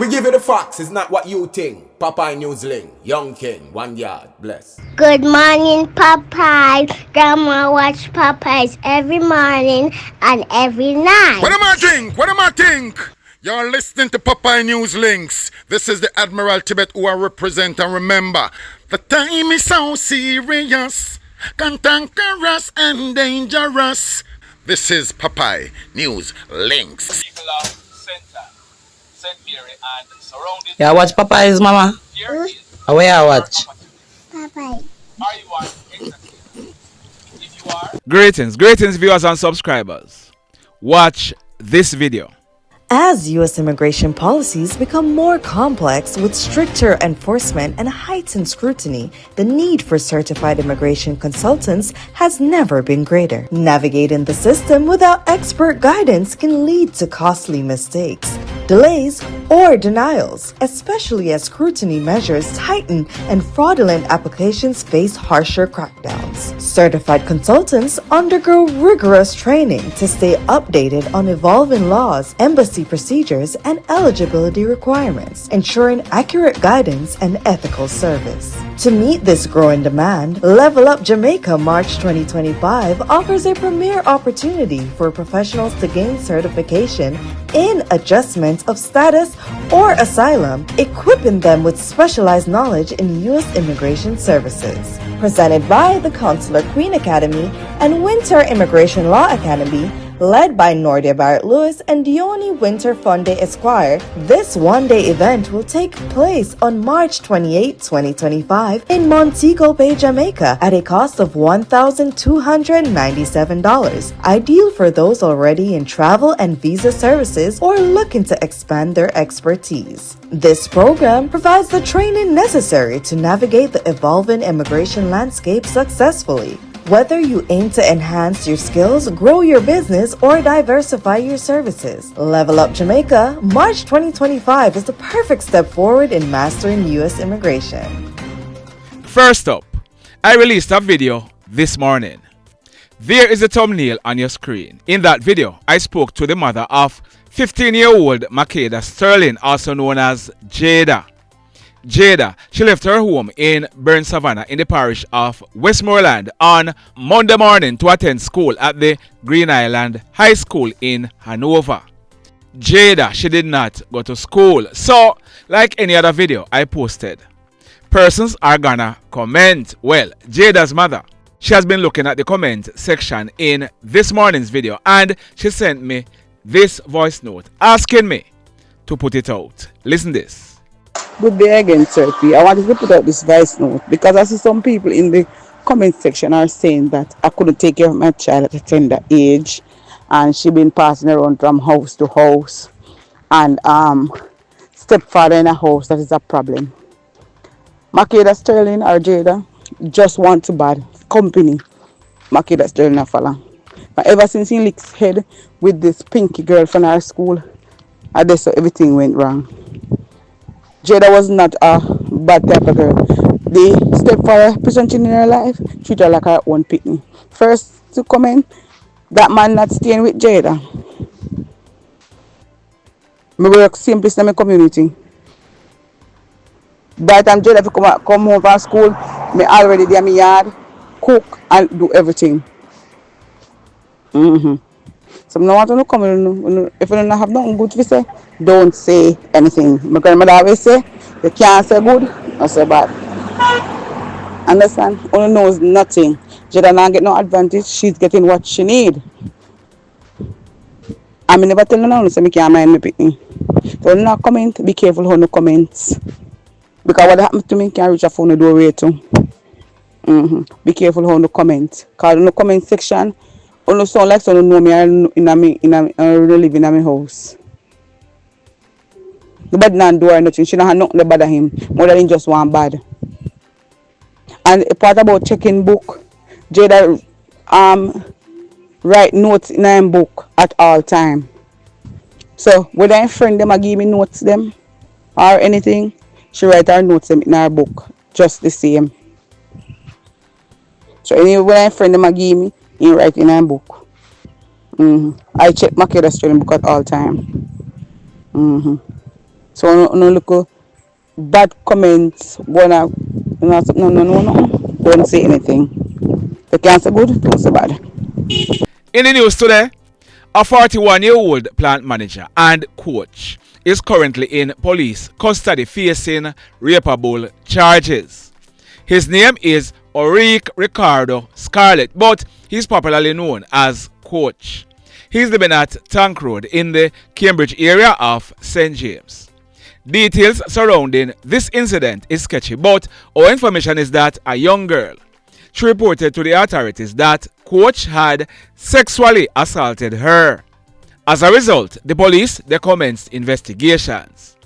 We give you the facts, it's not what you think. Popeye Newsling, Young King, 1 yard, bless. Good morning, Popeye. Grandma watch Popeyes every morning and every night. What am I think? What am I think? You're listening to Popeye News Links. This is the Admiral Tibet who I represent, and remember, the time is so serious, cantankerous and dangerous. This is Popeye News Links. People of Center, St. Mary and surrounding. Yeah, watch Popeyes, mama. Here is Where I watch? Popeye. are you on exactly? If you are, Greetings viewers and subscribers. Watch this video. As U.S. immigration policies become more complex with stricter enforcement and heightened scrutiny, the need for certified immigration consultants has never been greater. Navigating the system without expert guidance can lead to costly mistakes, delays, or denials, especially as scrutiny measures tighten and fraudulent applications face harsher crackdowns. Certified consultants undergo rigorous training to stay updated on evolving laws, embassy procedures, and eligibility requirements, ensuring accurate guidance and ethical service. To meet this growing demand, Level Up Jamaica March 2025 offers a premier opportunity for professionals to gain certification in adjustment of status or asylum, equipping them with specialized knowledge in U.S. immigration services. Presented by the Consular Queen Academy and Winter Immigration Law Academy, led by Nordia Barrett Lewis and Dione Winter Funde Esquire, this one-day event will take place on March 28, 2025 in Montego Bay, Jamaica at a cost of $1,297, ideal for those already in travel and visa services or looking to expand their expertise. This program provides the training necessary to navigate the evolving immigration landscape successfully. Whether you aim to enhance your skills, grow your business, or diversify your services, Level Up Jamaica March 2025 is the perfect step forward in mastering U.S. immigration. First up, I released a video this morning. There is a thumbnail on your screen. In that video, I spoke to the mother of 15-year-old Makeda Sterling, also known as Jada. Jada, she left her home in Burn Savannah in the parish of Westmoreland on Monday morning to attend school at the Green Island High School in Hanover. Jada, she did not go to school. So, like any other video I posted, persons are gonna comment. Well, Jada's mother, she has been looking at the comment section in this morning's video, and she sent me this voice note asking me to put it out. Listen this. Good day again, Turkey. I wanted to put out this voice note because I see some people in the comment section are saying that I couldn't take care of my child at a tender age, and she been passing around from house to house, and stepfather in a house, that is a problem. Makeda Sterling or Jada just want to bad company. Makeda Sterling a follow. But ever since he licked his head with this pinky girl from our school, I guess everything went wrong. Jada was not a bad type of girl. The stepfather presenting in her life treat her like her own pitney. First to comment, that man not staying with Jada. I work same place in my community. By the time Jada come home from school, me already there in my yard, cook and do everything. So I don't want to come in. If you don't have nothing good to say, don't say anything. My grandmother always say, you can't say good or say bad. Understand? Only knows nothing. Jada not get no advantage. She's getting what she need. I never tell no one so I can't mind me picking. So no comment, be careful how no comments. Because what happened to me can reach a phone doorway too. Be careful how no comment. Because in the comment section, only sound like someone know me live in my house. The bad man do or nothing. She don't have nothing to bother him. More than just one bad. And a part about checking book, Jada write notes in her book at all time. So whether a friend them a give me notes them or anything, she write her notes them in her book. Just the same. So anyway, when a friend them a give me, he write in her book. I check my Sterling book at all time. So no look bad comments. No. Don't say anything. You can't say good, don't say bad. In the news today, a 41-year-old plant manager and coach is currently in police custody facing rapeable charges. His name is Oreake Recordo Scarlett, but he's popularly known as Coach. He's living at Tank Road in the Cambridge area of St. James. Details surrounding this incident is sketchy, but our information is that a young girl, she reported to the authorities that Coach had sexually assaulted her. As a result, the police they commenced investigations.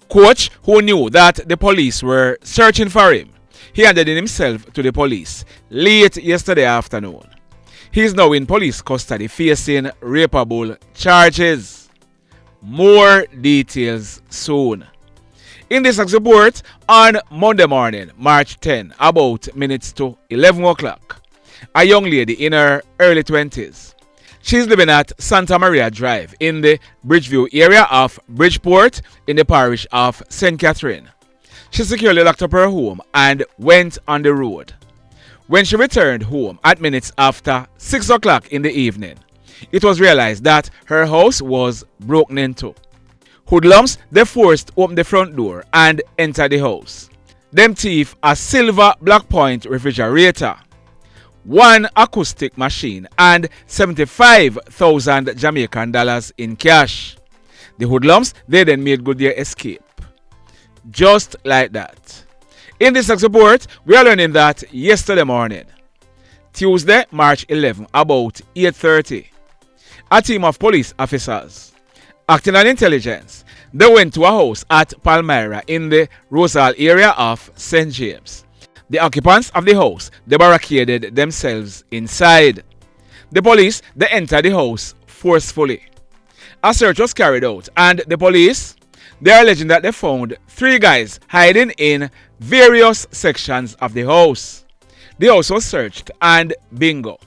Coach, who knew that the police were searching for him, he handed in himself to the police late yesterday afternoon. He is now in police custody facing rapeable charges. More details soon. In this report, on Monday morning, March 10, about minutes to 11 o'clock, a young lady in her early 20s. She's living at Santa Maria Drive in the Bridgeview area of Bridgeport in the parish of St. Catherine. She securely locked up her home and went on the road. When she returned home at minutes after 6 o'clock in the evening, it was realized that her house was broken into. Hoodlums, they forced open the front door and entered the house. Them thief a silver Black Point refrigerator, one acoustic machine and 75,000 Jamaican dollars in cash. The hoodlums, they then made good their escape. Just like that. In this report, we are learning that yesterday morning, Tuesday, March 11, about 8:30, a team of police officers acting on intelligence, they went to a house at Palmyra in the Rosal area of St. James. The occupants of the house, they barricaded themselves inside. The police, they entered the house forcefully. A search was carried out and the police, they are alleging that they found 3 guys hiding in various sections of the house. The house was searched and bingo.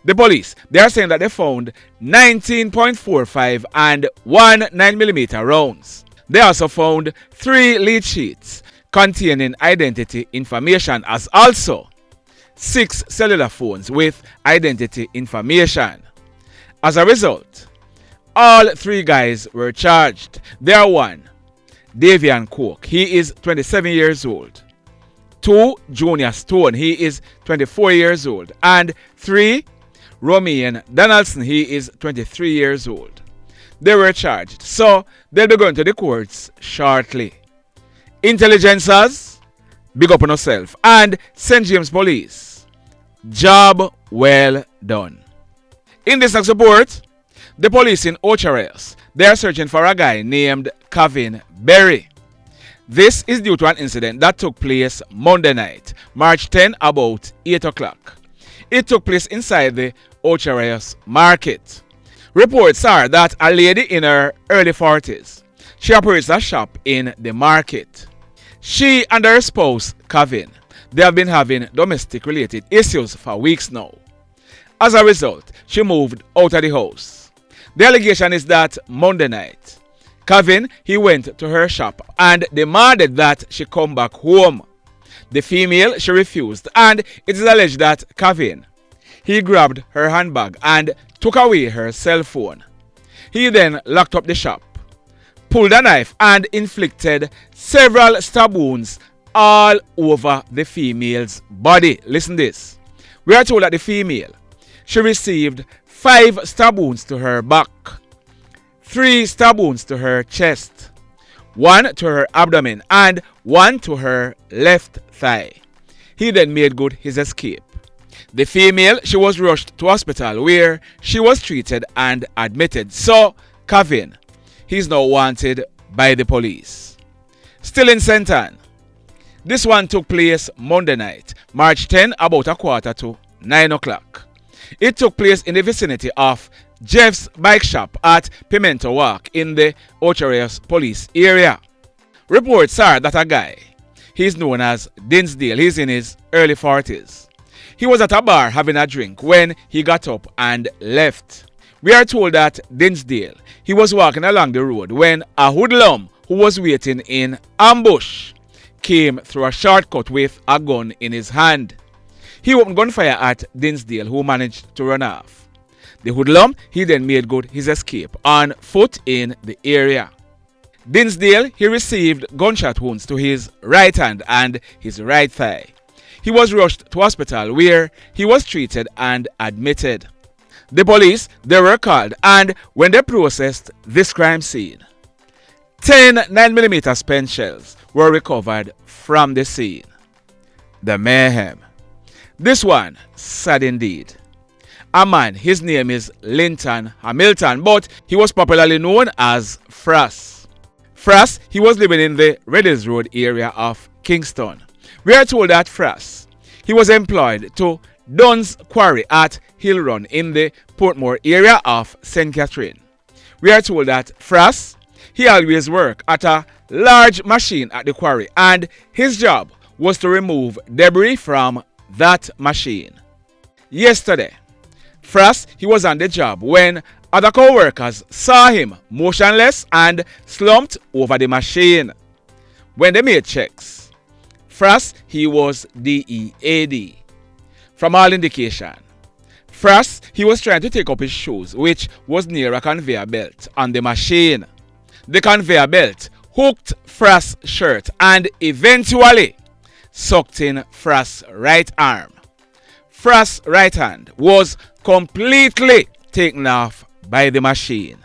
The police, they are saying that they found 19.45 and 1 9mm rounds. They also found 3 lead sheets containing identity information, as also 6 cellular phones with identity information. As a result, all 3 guys were charged. They are 1, Davian Cook, he is 27 years old. 2, Junior Stone, he is 24 years old. And 3, Romaine Donaldson, he is 23 years old. They were charged, so they'll be going to the courts shortly. Intelligencers, big up on yourself. And St. James Police, job well done. In this next report, the police in Oreake, they are searching for a guy named Cavin Berry. This is due to an incident that took place Monday night, March 10, about 8 o'clock. It took place inside the Oreake market. Reports are that a lady in her early 40s, she operates a shop in the market. She and her spouse, Cavin, they have been having domestic related issues for weeks now. As a result, she moved out of the house. The allegation is that Monday night, Cavin, he went to her shop and demanded that she come back home. The female, she refused, and it is alleged that Cavin, he grabbed her handbag and took away her cell phone. He then locked up the shop, pulled a knife and inflicted several stab wounds all over the female's body. Listen this. We are told that the female, she received 5 stab wounds to her back, 3 stab wounds to her chest, 1 to her abdomen and 1 to her left thigh. He then made good his escape. The female, she was rushed to hospital where she was treated and admitted. So, Cavin, he's now wanted by the police. Still in St. Ann. This one took place Monday night, March 10, about 8:45 o'clock. It took place in the vicinity of Jeff's bike shop at Pimento Walk in the Oreake police area. Reports are that a guy, he's known as Dinsdale, he's in his early 40s. He was at a bar having a drink when he got up and left. We are told that Dinsdale, he was walking along the road when a hoodlum who was waiting in ambush, came through a shortcut with a gun in his hand. He opened gunfire at Dinsdale, who managed to run off. The hoodlum, he then made good his escape on foot in the area. Dinsdale, he received gunshot wounds to his right hand and his right thigh. He was rushed to hospital where he was treated and admitted. The police, they were called, and when they processed this crime scene, 10 9mm spent shells were recovered from the scene. The mayhem. This one, sad indeed. A man, his name is Linton Hamilton, but he was popularly known as Frass. Frass, he was living in the Reddies Road area of Kingston. We are told that Frass, he was employed to Dunn's Quarry at Hill Run in the Portmore area of St. Catherine. We are told that Frass, he always worked at a large machine at the quarry, and his job was to remove debris from that machine. Yesterday, Frass, he was on the job when other co-workers saw him motionless and slumped over the machine. When they made checks, Frass, he was DEAD. From all indication, Frass, he was trying to take up his shoes, which was near a conveyor belt on the machine. The conveyor belt hooked Frass' shirt and eventually sucked in Frass' right arm. Frass' right hand was completely taken off by the machine.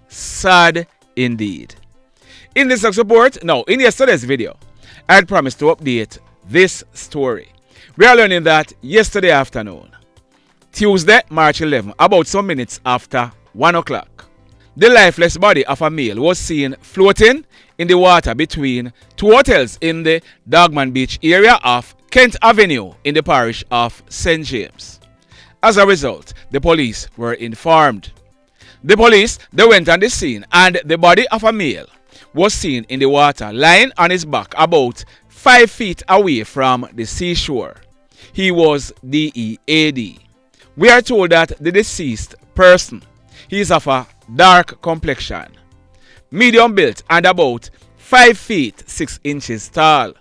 Sad indeed. In this next report, in yesterday's video, I had promised to update this story. We are learning that yesterday afternoon, Tuesday, March 11, about some minutes after 1 o'clock, the lifeless body of a male was seen floating in the water between two hotels in the Dogman Beach area of Kent Avenue in the parish of St. James. As a result, the police were informed. The police, they went on the scene, and the body of a male was seen in the water lying on his back about 5 feet away from the seashore. He was DEAD. We are told that the deceased person, he is of a dark complexion, medium built, and about 5 feet 6 inches tall.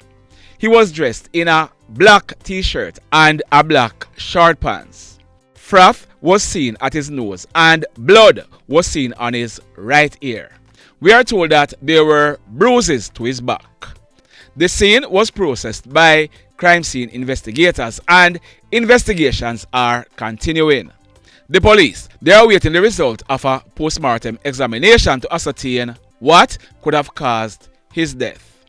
He was dressed in a black t-shirt and a black short pants. Froth was seen at his nose and blood was seen on his right ear. We are told that there were bruises to his back. The scene was processed by crime scene investigators and investigations are continuing. The police, they are awaiting the result of a post-mortem examination to ascertain what could have caused his death.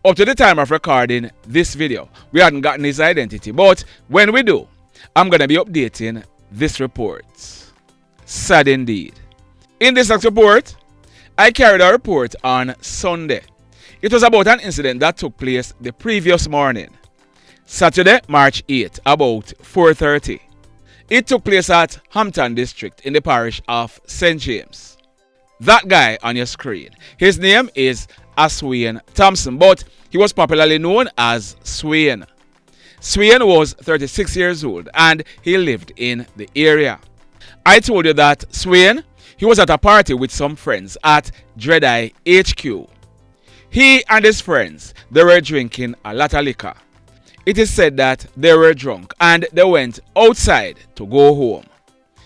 Up to the time of recording this video, we hadn't gotten his identity, but when we do, I'm going to be updating this report. Sad indeed. In this next report, I carried a report on Sunday. It was about an incident that took place the previous morning, Saturday, March 8, about 4:30. It took place at Hampton District in the parish of St. James. That guy on your screen, his name is Aswaine Thompson, but he was popularly known as Swain. Swain was 36 years old and he lived in the area. I told you that Swain, he was at a party with some friends at Dreadeye HQ. He and his friends, they were drinking a lot of liquor. It is said that they were drunk and they went outside to go home.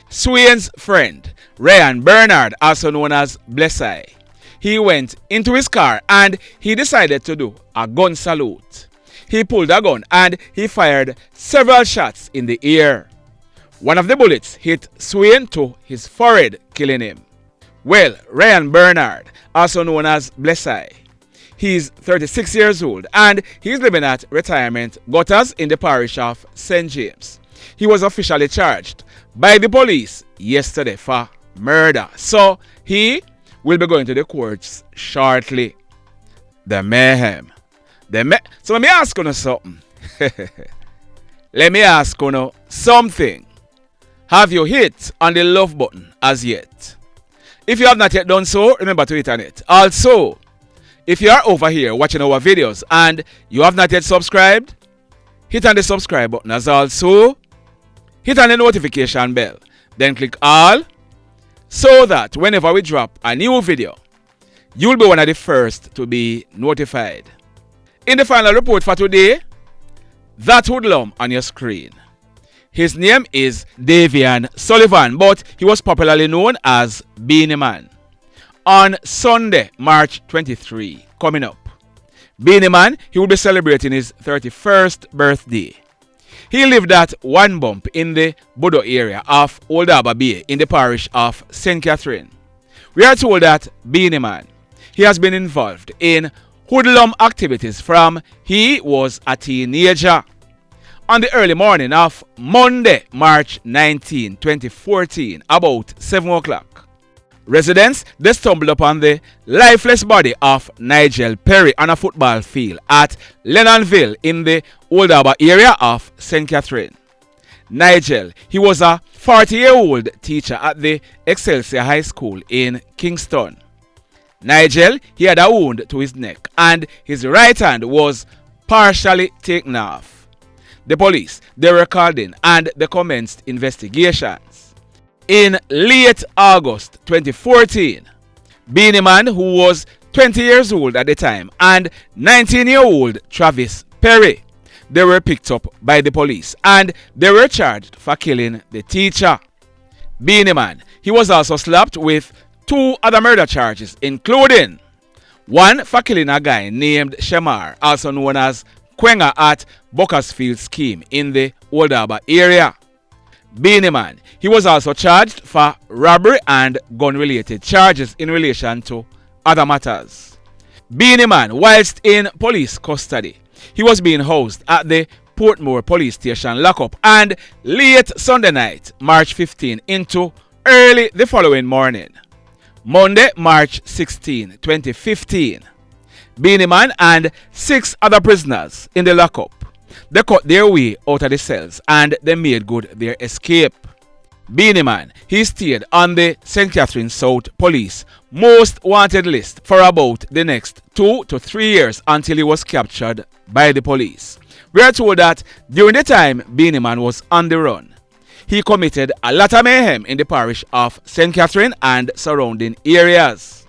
Swain's friend, Rayon Bernard, also known as Blessai, he went into his car and he decided to do a gun salute. He pulled a gun and he fired several shots in the air. One of the bullets hit Swain to his forehead, killing him. Well, Rayon Bernard, also known as Blessai, he's 36 years old and he's living at Retirement Gutters in the parish of St. James. He was officially charged by the police yesterday for murder. So he will be going to the courts shortly. The mayhem. So let me ask you something. Let me ask you something. Have you hit on the love button as yet? If you have not yet done so, remember to hit on it. Also, if you are over here watching our videos and you have not yet subscribed, hit on the subscribe button as also. Hit on the notification bell. Then click all so that whenever we drop a new video, you'll be one of the first to be notified. In the final report for today, that hoodlum on your screen. His name is Davian Sullivan, but he was popularly known as Beenie Man. On Sunday, March 23, coming up, Beenie Man, he will be celebrating his 31st birthday. He lived at One Bump in the Bodo area of Old Harbour Bay in the parish of St. Catherine. We are told that Beenie Man, he has been involved in hoodlum activities from he was a teenager. On the early morning of Monday, March 19, 2014, about 7 o'clock, residents, they stumbled upon the lifeless body of Nigel Perry on a football field at Lennonville in the Old Harbour area of St. Catherine. Nigel, he was a 40-year-old teacher at the Excelsior High School in Kingston. Nigel, he had a wound to his neck and his right hand was partially taken off. The police, they were called in and they commenced investigations. In late August 2014, Beenie Man, who was 20 years old at the time, and 19-year-old Travis Perry, they were picked up by the police and they were charged for killing the teacher. Beenie Man, he was also slapped with 2 other murder charges, including one for killing a guy named Shemar, also known as Kwenga at Buckersfield Scheme in the Old Harbour area. Beenie Man, he was also charged for robbery and gun-related charges in relation to other matters. Beenie Man, whilst in police custody, he was being housed at the Portmore Police Station lockup and late Sunday night, March 15 into early the following morning. Monday, March 16, 2015, Beenie Man and 6 other prisoners in the lockup, they cut their way out of the cells and they made good their escape. Beenie Man, he stayed on the St. Catherine South Police most wanted list for about the next 2 to 3 years until he was captured by the police. We are told that during the time Beenie Man was on the run, he committed a lot of mayhem in the parish of St. Catherine and surrounding areas.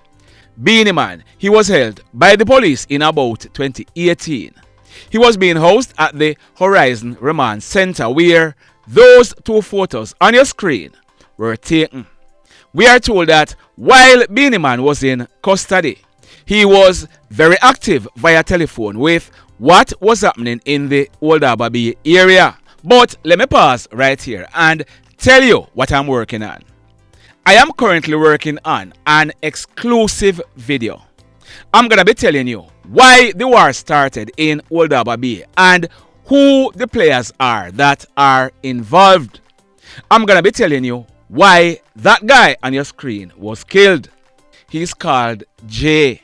Beenie Man, he was held by the police in about 2018. He was being housed at the Horizon Remand Center where those 2 photos on your screen were taken. We are told that while Beenie Man was in custody, he was very active via telephone with what was happening in the Old Harbour Bay area. But let me pause right here and tell you what I'm working on. I am currently working on an exclusive video. I'm going to be telling you why the war started in Old Harbour Bay and who the players are that are involved. I'm going to be telling you why that guy on your screen was killed. He's called Jay.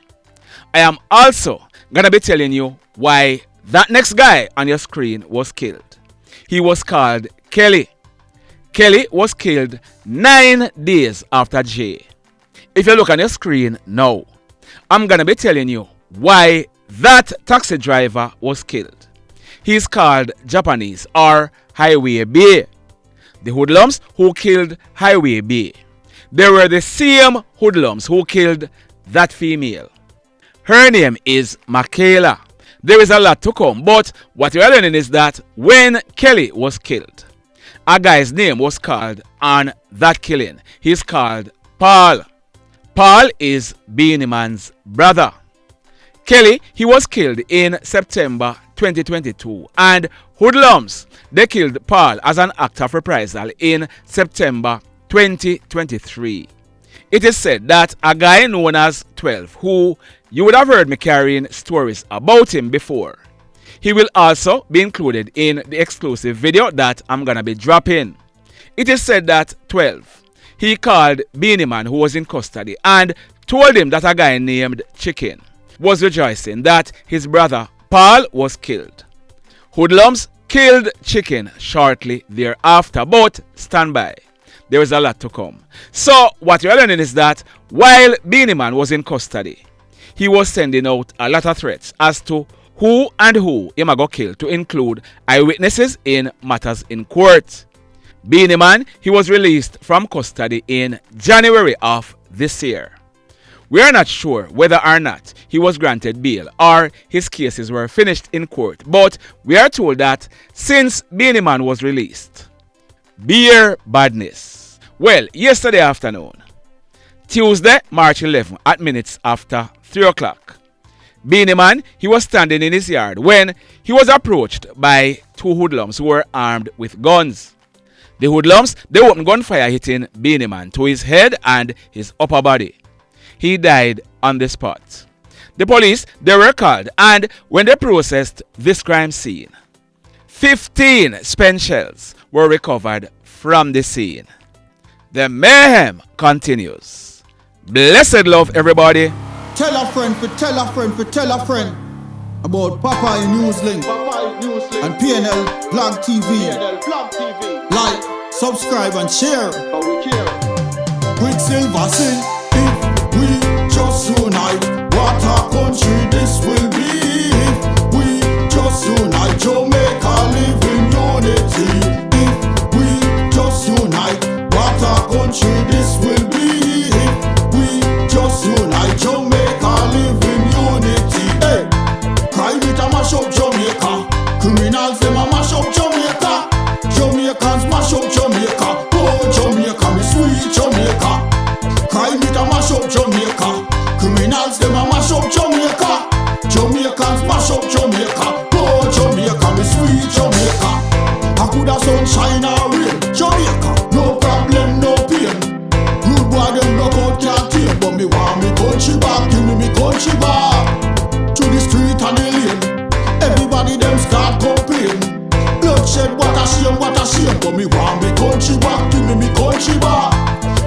I am also going to be telling you why that next guy on your screen was killed. He was called Kelly. Kelly was killed 9 days after Jay. If you look on your screen now, I'm going to be telling you why that taxi driver was killed. He's called Japanese or Highway Bay. The hoodlums who killed Highway Bay, they were the same hoodlums who killed that female. Her name is Michaela. There is a lot to come, but what we are learning is that when Kelly was killed, a guy's name was called on that killing. He's called Paul. Paul is Beenie Man's brother. Kelly, he was killed in September 2022 and hoodlums, they killed Paul as an act of reprisal in September 2023. It is said that a guy known as 12, who you would have heard me carrying stories about him before, he will also be included in the exclusive video that I'm gonna be dropping. It is said that 12, he called Beenie Man who was in custody and told him that a guy named Chicken was rejoicing that his brother Paul was killed. Hoodlums killed Chicken shortly thereafter, but stand by, there is a lot to come. So what you're learning is that while Beenie Man was in custody, he was sending out a lot of threats as to who and who he might go kill, to include eyewitnesses in matters in court. Beenie Man, he was released from custody in January of this year. We are not sure whether or not he was granted bail or his cases were finished in court, but we are told that since Beenie Man was released, beer badness. Well, yesterday afternoon, Tuesday, March 11, at minutes after 3 o'clock, Beenie Man, he was standing in his yard when he was approached by two hoodlums who were armed with guns. The hoodlums, they opened gunfire hitting Beenie Man to his head and his upper body. He died on the spot. The police, they were called, and when they processed this crime scene, 15 spent shells were recovered from the scene. The mayhem continues. Blessed love, everybody. Tell a friend for tell a friend for tell a friend about Popeye Newslink and KlL Blog TV. Like, subscribe and share. Quicksilver sing. If we just unite, what a country this will be. If we just unite, Jamaica live in unity. If we just unite, what a country this will be. If we just unite, Jamaica live in unity. Hey, crime it a mash up Jamaica. Criminals them a mash up Jamaica. Jamaicans mash up Jamaica. Oh Jamaica, me sweet Jamaica. Crime it a mash up Jamaica. Criminals them a mash up Jamaica. Jamaicans mash up Jamaica. Oh Jamaica, me sweet Jamaica. I coulda sunshine or rain. Jamaica, no problem, no pain. Rude boy them no out can't tame, but me want me country back. Give me country back. To the street and the lane. Everybody them start complain. Bloodshed, what a shame, but me want me country back. Give me country back.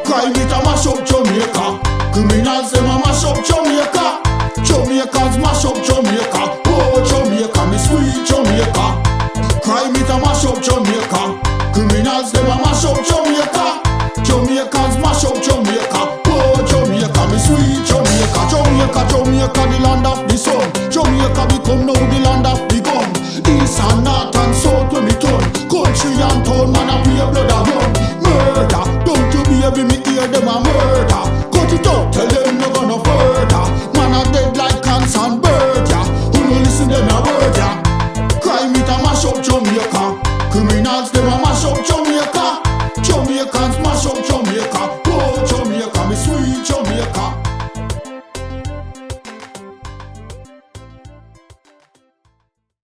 Crime it a mash up Jamaica. Criminals them a mash up Jamaica. Jamaicans mash up Jamaica. Oh Jamaica, me sweet Jamaica. Crime it a mash up Jamaica.